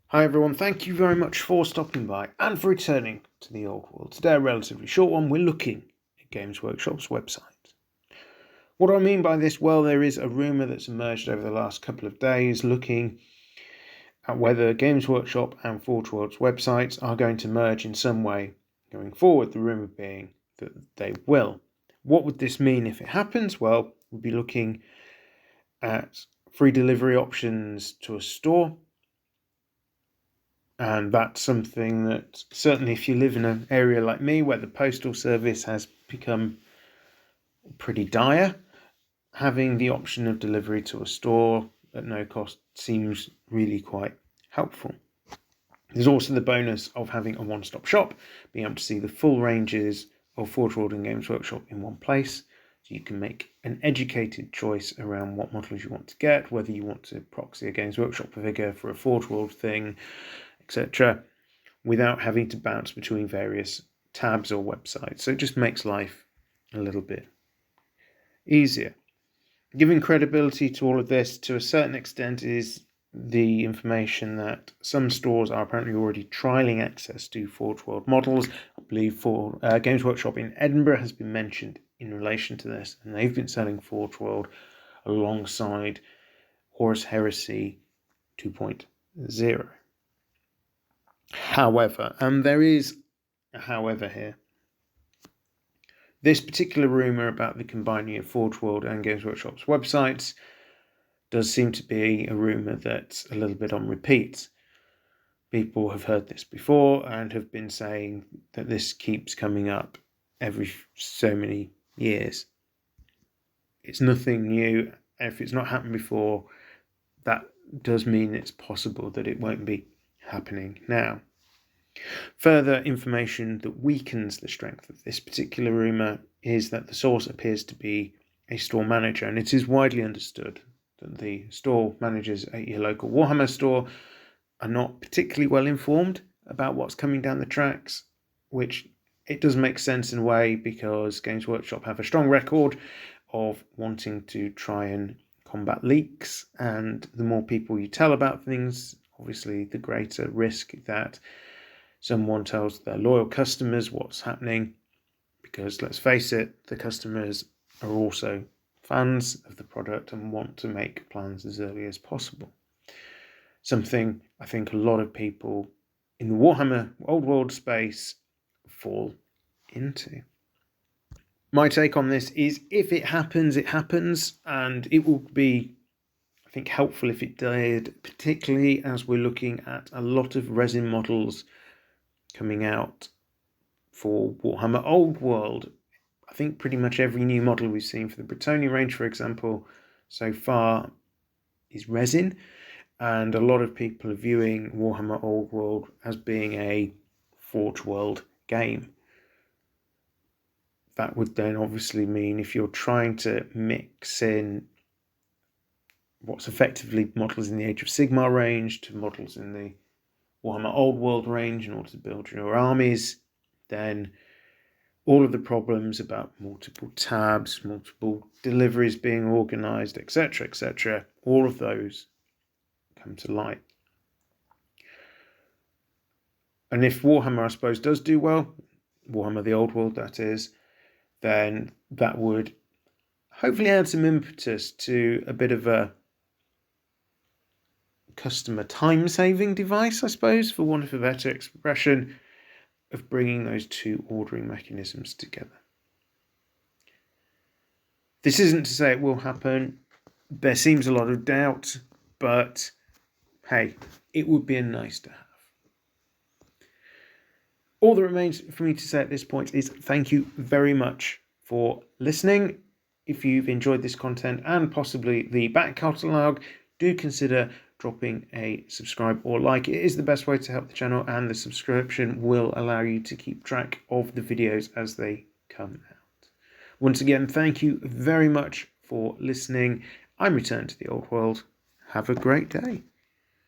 Hi everyone, thank you very much for stopping by and for returning to the old world. Today, a relatively short one, we're looking at Games Workshop's website. What do I mean by this? Well, there is a rumour that's emerged over the last couple of days looking at whether Games Workshop and Forge World's websites are going to merge in some way going forward, the rumour being that they will. What would this mean if it happens? Well, we'll be looking at free delivery options to a store. And that's something that certainly if you live in an area like me where the postal service has become pretty dire, having the option of delivery to a store at no cost seems really quite helpful. There's also the bonus of having a one-stop shop, being able to see the full ranges of Forge World and Games Workshop in one place. So you can make an educated choice around what models you want to get, whether you want to proxy a Games Workshop figure for a Forge World thing, etc., without having to bounce between various tabs or websites. So it just makes life a little bit easier. Giving credibility to all of this to a certain extent is the information that some stores are apparently already trialling access to Forge World models. I believe for Games Workshop in Edinburgh has been mentioned in relation to this, and they've been selling Forge World alongside Horus Heresy 2.0. However, and there is a however here, this particular rumour about the combining of Forge World and Games Workshop's websites does seem to be a rumour that's a little bit on repeat. People have heard this before and have been saying that this keeps coming up every so many years. It's nothing new. If it's not happened before, that does mean it's possible that it won't be happening now. Further information that weakens the strength of this particular rumour is that the source appears to be a store manager, and it is widely understood that the store managers at your local Warhammer store are not particularly well informed about what's coming down the tracks, which it does make sense in a way because Games Workshop have a strong record of wanting to try and combat leaks, and the more people you tell about things, obviously the greater risk that someone tells their loyal customers what's happening, because let's face it, the customers are also fans of the product and want to make plans as early as possible. Something I think a lot of people in the Warhammer Old World space fall into. My take on this is if it happens, it happens, and it will be, I think, helpful if it did, particularly as we're looking at a lot of resin models coming out for Warhammer Old World. I think pretty much every new model we've seen for the Bretonnia range, for example, so far is resin, and a lot of people are viewing Warhammer Old World as being a Forge World game. That would then obviously mean if you're trying to mix in what's effectively models in the Age of Sigmar range to models in the Warhammer Old World range in order to build your armies, then all of the problems about multiple tabs, multiple deliveries being organised, etc., all of those come to light. And if Warhammer, I suppose, does do well, Warhammer the Old World that is, then that would hopefully add some impetus to a bit of a customer time-saving device, I suppose, for want of a better expression, of bringing those two ordering mechanisms together. This isn't to say it will happen. There seems a lot of doubt, but hey, it would be nice to have. All that remains for me to say at this point is thank you very much for listening. If you've enjoyed this content and possibly the back catalogue, do consider dropping a subscribe or like. It is the best way to help the channel, and the subscription will allow you to keep track of the videos as they come out. Once again, thank you very much for listening. I'm Return to the Old World. Have a great day.